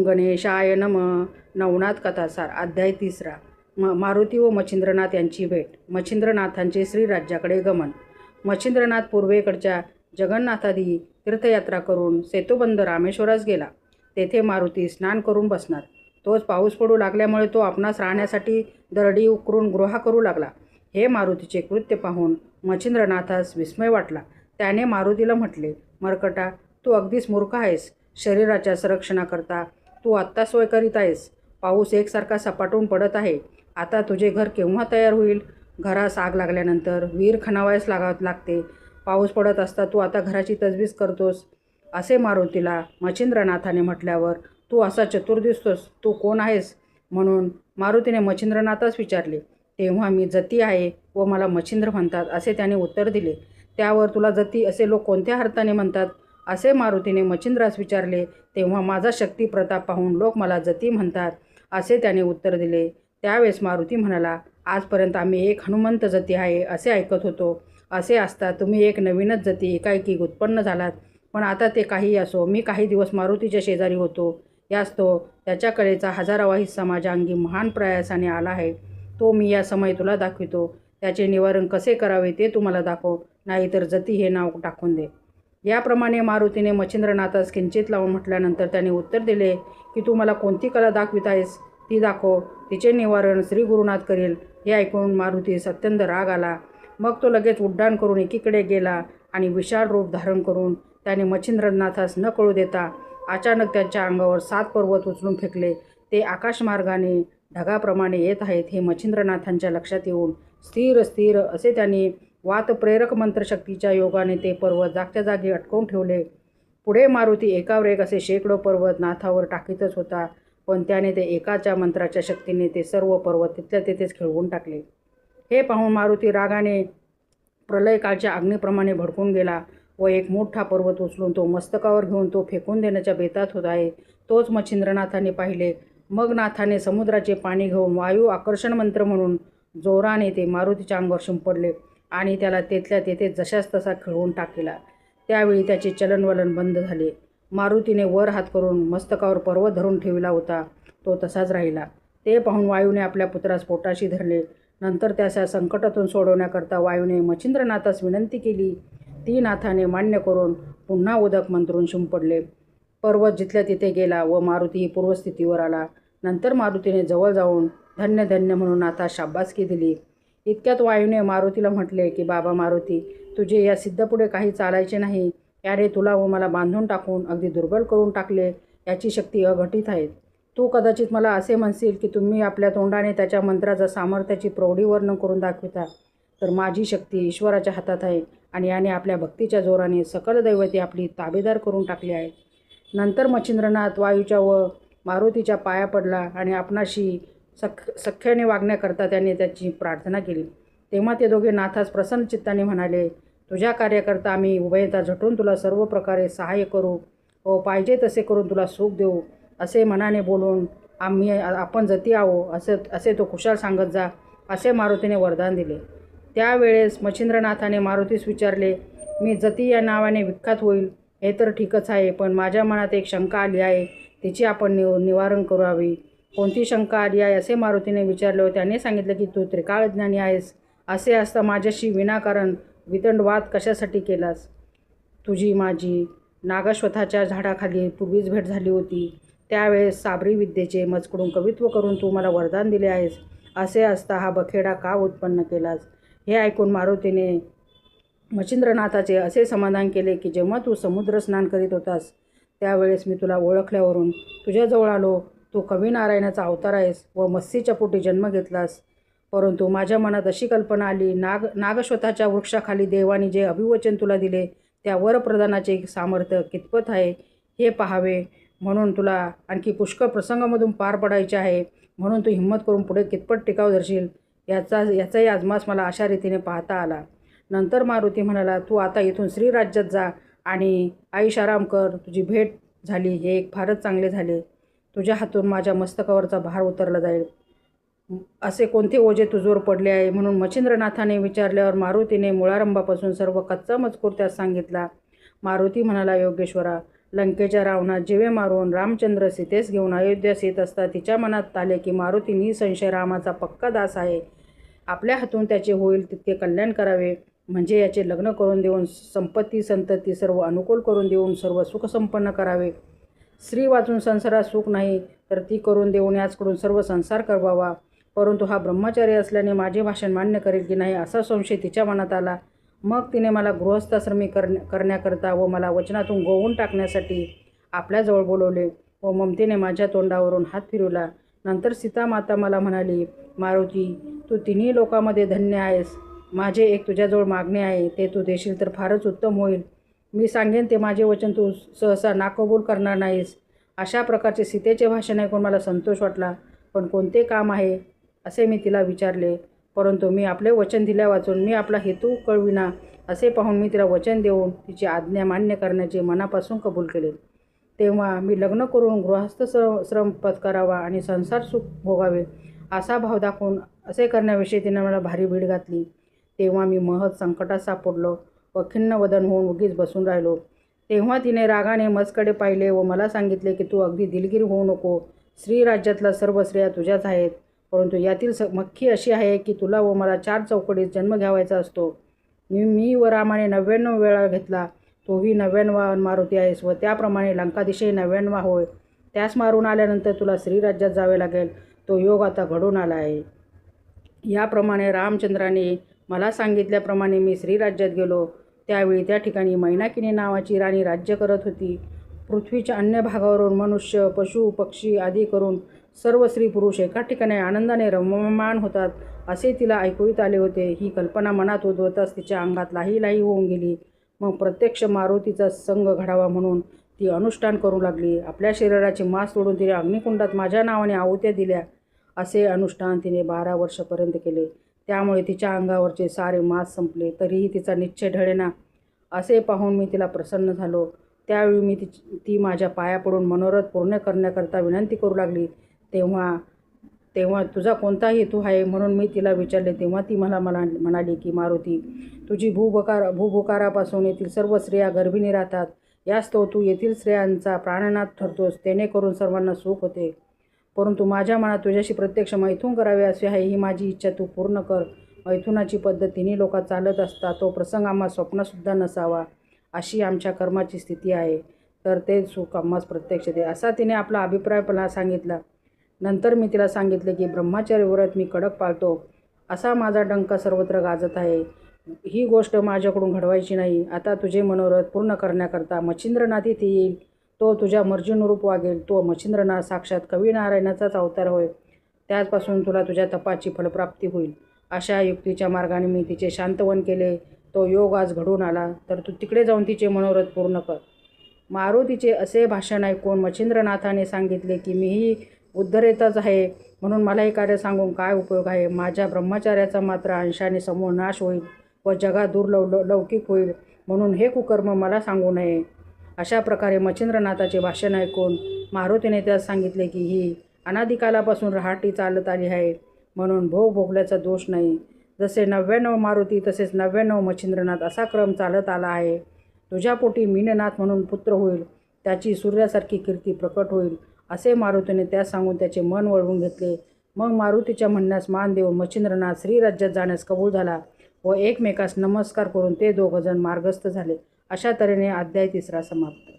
ओम गणेशाय नम. नवनाथ कथासार अध्याय 3. मारुती व मच्छिंद्रनाथ यांची भेट. मच्छिंद्रनाथांचे श्रीराज्याकडे गमन. मच्छिंद्रनाथ पूर्वेकडच्या जगन्नाथादी तीर्थयात्रा करून सेतुबंध रामेश्वरास गेला. तेथे मारुती स्नान करून बसणार. तोच पाऊस पडू लागल्यामुळे तो आपणास राहण्यासाठी दरडी उकरून गृहा करू लागला. हे मारुतीचे कृत्य पाहून मच्छिंद्रनाथास विस्मय वाटला. त्याने मारुतीला म्हटले, मर्कटा, तू अगदीच मूर्ख आहेस. शरीराच्या संरक्षणाकरता तू आत्ता सोय करीत आहेस. पाऊस एकसारखा सपाटून पडत आहे. आता तुझे घर केव्हा तयार होईल? घरास आग लागल्यानंतर वीर खणावायस लागते. पाऊस पडत असता तू आता घराची तजवीज करतोस. असे मारुतीला मच्छिंद्रनाथाने म्हटल्यावर तू असा चतुर दिसतोस. तू कोण आहेस? म्हणून मारुतीने मच्छिंद्रनाथास विचारले. तेव्हा मी जती आहे व मला मच्छिंद्र म्हणतात, असे त्याने उत्तर दिले. त्यावर तुला जती असे लोक कोणत्या अर्थाने म्हणतात? असे मारुतीने मच्छिंद्रास विचारले. तेव्हा माझा शक्ती प्रताप पाहून लोक मला जती म्हणतात, असे त्याने उत्तर दिले. त्यावेळेस मारुती म्हणाला, आजपर्यंत आम्ही एक हनुमंत जती आहे असे ऐकत होतो. असे असता तुम्ही एक नवीनच जती एकाएकी उत्पन्न झालात. पण आता ते काही असो, मी काही दिवस मारुतीच्या शेजारी होतो. यास्तव त्याच्या कलेचा 1000वा हिस्सा माझ्या अंगी महान प्रयासाने आला आहे. तो मी या समय तुला दाखवितो. त्याचे निवारण कसे करावे ते तुम्हाला दाखव, नाहीतर जती हे नाव टाकून दे. याप्रमाणे मारुतीने मच्छिंद्रनाथास किंचित लावून म्हटल्यानंतर त्याने उत्तर दिले की तू मला कोणती कला दाखवित आहेस ती दाखव. तिचे निवारण श्री गुरुनाथ करील. हे ऐकून मारुतीस अत्यंत राग आला. मग तो लगेच उड्डाण करून एकीकडे गेला आणि विशाल रूप धारण करून त्याने मच्छिंद्रनाथास न कळू देता अचानक त्यांच्या अंगावर 7 पर्वत उचलून फेकले. ते आकाशमार्गाने ढगाप्रमाणे येत आहेत हे मच्छिंद्रनाथांच्या लक्षात येऊन स्थिर स्थिर असे त्यांनी वातप्रेरक मंत्रशक्तीच्या योगाने ते पर्वत जागच्या जागी अटकवून ठेवले. पुढे मारुती एकावर एक असे शेकडो पर्वत नाथावर टाकीतच होता, पण त्याने ते एकाच्या मंत्राच्या शक्तीने ते सर्व पर्वत तिथल्या तेथेच खिळवून टाकले. हे पाहून मारुती रागाने प्रलयकाळच्या अग्नीप्रमाणे भडकून गेला व एक मोठा पर्वत उचलून तो मस्तकावर घेऊन तो फेकून देण्याच्या बेतात होत आहे. तोच मच्छिंद्रनाथाने पाहिले. मग नाथाने समुद्राचे पाणी घेऊन वायू आकर्षण मंत्र म्हणून जोराने ते मारुतीच्या अंगावर शिंपडले आणि त्याला तेथल्या तेथे जशास तसा खिळवून टाकला. त्यावेळी त्याचे चलनवलन बंद झाले. मारुतीने वर हात करून मस्तकावर पर्वत धरून ठेवला होता, तो तसाच राहिला. ते पाहून वायूने आपल्या पुत्रास पोटाशी धरले. नंतर त्याच्या संकटातून सोडवण्याकरता वायूने मच्छिंद्रनाथास विनंती केली. ती नाथाने मान्य करून पुन्हा उदक मंत्रून शिंपडले. पर्वत जिथल्या तिथे गेला व मारुती पूर्वस्थितीवर आला. नंतर मारुतीने जवळ जाऊन धन्य धन्य म्हणून नाथास शाबासकी दिली. इतक्यात वायूने मारुतीला म्हटले की बाबा मारुती, तुझे या सिद्धपुढे काही चालायचे नाही. याने तुला व मला बांधून टाकून अगदी दुर्बल करून टाकले. याची शक्ती अघटित आहे. तू कदाचित मला असे म्हणशील की तुम्ही आपल्या तोंडाने त्याच्या मंत्राचा सामर्थ्याची प्रौढी वर्णन करून दाखविता, तर माझी शक्ती ईश्वराच्या हातात आहे आणि याने आपल्या भक्तीच्या जोराने सकल दैवते आपली ताबेदार करून टाकली आहे. नंतर मच्छिंद्रनाथ वायूच्या व मारुतीच्या पाया पडला आणि आपणाशी सख्याने वागण्याकरता त्याने त्याची प्रार्थना केली. तेव्हा ते दोघे नाथास प्रसन्न चित्ताने म्हणाले, तुझ्या कार्याकरता आम्ही उभयता झटून तुला सर्व प्रकारे सहाय्य करू व पाहिजे तसे करून तुला सुख देऊ. असे मनाने बोलून आपण जती आहो असे तो कुशाल सांगत जा, असे मारुतीने वरदान दिले. त्यावेळेस मच्छिंद्रनाथाने मारुतीस विचारले, मी जती या नावाने विख्यात होईल हे तर ठीकच आहे, पण माझ्या मनात एक शंका आली आहे. तिची आपण निवारण करावी. कोणती शंका आली आहे असे मारुतीने विचारले व त्याने सांगितले की तू त्रिकाळज्ञानी आहेस. असे असता माझ्याशी विनाकारण वितंडवाद कशासाठी केलास? तुझी माझी नागश्वथाच्या झाडाखाली पूर्वीच भेट झाली होती. त्यावेळेस साबरी विद्येचे मजकडून कवित्व करून तू मला वरदान दिले आहेस. असे असता हा बखेडा का उत्पन्न केलास? हे ऐकून मारुतीने मच्छिंद्रनाथाचे असे समाधान केले की जेव्हा तू समुद्र स्नान करीत होतास त्यावेळेस मी तुला ओळखल्यावरून तुझ्याजवळ आलो. तू कविनारायणाचा अवतार आहेस व मत्स्यीच्या पोटी जन्म घेतलास. परंतु माझ्या मनात अशी कल्पना आली, नागश्वथाच्या वृक्षाखाली देवाने जे अभिवचन तुला दिले त्या वरप्रदानाचे सामर्थ्य कितपत आहे हे पाहावे. म्हणून तुला आणखी पुष्कळ प्रसंगामधून पार पडायचे आहे. म्हणून तू हिंमत करून पुढे कितपत टिकाव धरशील याचाही आजमास मला अशा रीतीने पाहता आला. नंतर मारुती म्हणाला, तू आता इथून श्रीराज्यात जा आणि आईशाराम कर. तुझी भेट झाली हे एक फारच चांगले झाले. तुझ्या हातून माझ्या मस्तकावरचा भार उतरला जाईल. असे कोणते ओझे तुझवर पडले आहे? म्हणून मच्छिंद्रनाथाने विचारल्यावर मारुतीने मुळारंभापासून सर्व कच्चा मजकूर त्यास सांगितला. मारुती म्हणाला, योगेश्वरा, लंकेच्या रावणात जीवे मारून रामचंद्र सीतेस घेऊन अयोध्यास येत असता तिच्या मनात आले की मारुती निसंशय रामाचा पक्का दास आहे. आपल्या हातून त्याचे होईल तितके कल्याण करावे, म्हणजे याचे लग्न करून देऊन संपत्ती संतती सर्व अनुकूल करून देऊन सर्व सुख संपन्न करावे. स्त्री वाचून संसारात सुख नाही तर ती करून देऊन याचकडून सर्व संसार करवावा. परंतु हा ब्रह्मचारी असल्याने माझे भाषण मान्य करेल की नाही असा संशय तिच्या मनात आला. मग तिने मला गृहस्थाश्रमी करण्याकरता व मला वचनातून गोवून टाकण्यासाठी आपल्याजवळ बोलवले व ममतेने माझ्या तोंडावरून हात फिरवला. नंतर सीता माता मला म्हणाली, मारुती, तू तिन्ही लोकांमध्ये धन्य आहेस. माझे एक तुझ्याजवळ मागणे आहे, ते तू देशील तर फारच उत्तम होईल. मी सांगेन ते माझे वचन तू सहसा नाकबूल करणार नाहीस. अशा प्रकारचे सीतेचे भाषण ऐकून मला संतोष वाटला. पण कोणते काम आहे असे मी तिला विचारले. परंतु मी आपले वचन दिल्या वाचून मी आपला हेतू कळविना असे पाहून मी तिला वचन देऊन तिची आज्ञा मान्य करण्याचे मनापासून कबूल केले. तेव्हा मी लग्न करून गृहस्थ श्रम पत्करावा आणि संसार सुख भोगावे असा भाव दाखवून असे करण्याविषयी तिने मला भारी भीड घातली. तेव्हा मी महत् संकटात सापडलो व खिन्न वदन होऊन उगीच बसून राहिलो. तेव्हा तिने रागाने मजकडे पाहिले व मला सांगितले की तू अगदी दिलगीर होऊ नको. श्रीराज्यातला सर्व स्त्रिया तुझ्याच आहेत, परंतु यातील मख्खी अशी आहे की तुला व मला 4 चौकटीत जन्म घ्यावायचा असतो. मी व रामाने 99 वेळा घेतला, तोही 99वा मारुती आहेस व त्याप्रमाणे लंकादिशही 99वा होय. त्यास मारून आल्यानंतर तुला श्रीराज्यात जावे लागेल. तो योग आता घडून आला आहे. याप्रमाणे रामचंद्राने मला सांगितल्याप्रमाणे मी श्रीराज्यात गेलो. त्यावेळी त्या ठिकाणी मैनाकिनी नावाची राणी राज्य करत होती. पृथ्वीच्या अन्य भागावरून मनुष्य, पशु, पक्षी आदी करून सर्व स्त्री पुरुष एका ठिकाणी आनंदाने रममाण होतात असे तिला ऐकूत आले होते. ही कल्पना मनात उद्भवताच तिच्या अंगात लाही लाही होऊन गेली. मग प्रत्यक्ष मारुतीचा संग घडावा म्हणून ती अनुष्ठान करू लागली. आपल्या शरीराची मांस तोडून तिने अग्निकुंडात माझ्या नावाने आहुत्या दिल्या. असे अनुष्ठान तिने 12 वर्षापर्यंत केले. त्यामुळे तिच्या अंगावरचे सारे मांस संपले, तरीही तिचा निश्चय ढळेना. असे पाहून मी तिला प्रसन्न झालो. त्यावेळी मी ती माझ्या पाया पडून मनोरथ पूर्ण करण्याकरता विनंती करू लागली. तेव्हा तुझा कोणता हेतू आहे म्हणून मी तिला विचारले. तेव्हा ती मला म्हणाली की मारुती, तुझी भूभुकारापासून येथील सर्व स्त्रिया गर्भिणी राहतात. यास्तव तू येथील स्त्रियांचा प्राणनाथ ठरतोस, जेणेकरून सर्वांना सुख होते. परंतु माझ्या मनात तुझ्याशी प्रत्यक्ष मैथून करावे असे आहे. ही माझी इच्छा तू पूर्ण कर. मैथुनाची पद्धत तिन्ही लोकात चालत असता तो प्रसंग आम्हा स्वप्नसुद्धा नसावा, अशी आमच्या कर्माची स्थिती आहे. तर ते सुख आम्हास प्रत्यक्ष दे, असा तिने आपला अभिप्राय मला सांगितला. नंतर मी तिला सांगितले की ब्रह्मचारी व्रत मी कडक पाळतो. असा माझा डंका सर्वत्र गाजत आहे. ही गोष्ट माझ्याकडून घडवायची नाही. आता तुझे मनोरथ पूर्ण करण्याकरता मच्छिंद्रनाथ इथे येईल. तो तुझ्या मर्जीनुरूप वागेल. तो मच्छिंद्रनाथ साक्षात कविनारायणाचाच अवतार होय. त्याचपासून तुला तुझ्या तपाची फलप्राप्ती होईल. अशा युक्तीच्या मार्गाने मी तिचे शांतवन केले. तो योग आज घडून आला, तर तू तिकडे जाऊन तिचे मनोरथ पूर्ण कर. मारुतीचे असे भाषण ऐकून मच्छिंद्रनाथाने सांगितले की मीही उद्धरेतच आहे, म्हणून मला हे कार्य सांगून काय उपयोग आहे. माझ्या ब्रह्मचार्याचा मात्र अंशाने समूळ नाश होईल व जगात लौकिक होईल, म्हणून हे कुकर्म मला सांगू नये. अशा प्रकारे मच्छिंद्रनाथाचे भाषण ऐकून मारुतीने त्यास सांगितले की ही अनादिकालापासून रहाटी चालत आली आहे, म्हणून भोगल्याचा दोष नाही. जसे 99 मारुती तसेच 99 मच्छिंद्रनाथ असा क्रम चालत आला आहे. तुझ्या पोटी मीननाथ म्हणून पुत्र होईल, त्याची सूर्यासारखी कीर्ती प्रकट होईल, असे मारुतीने त्यास सांगून त्याचे मन वळवून घेतले. मग मारुतीच्या म्हणण्यास मान देऊन मच्छिंद्रनाथ श्रीराज्यात जाण्यास कबूल झाला व एकमेकास नमस्कार करून ते दोघंजण मार्गस्थ झाले. अशा तऱ्हेने अध्याय 3 समाप्त.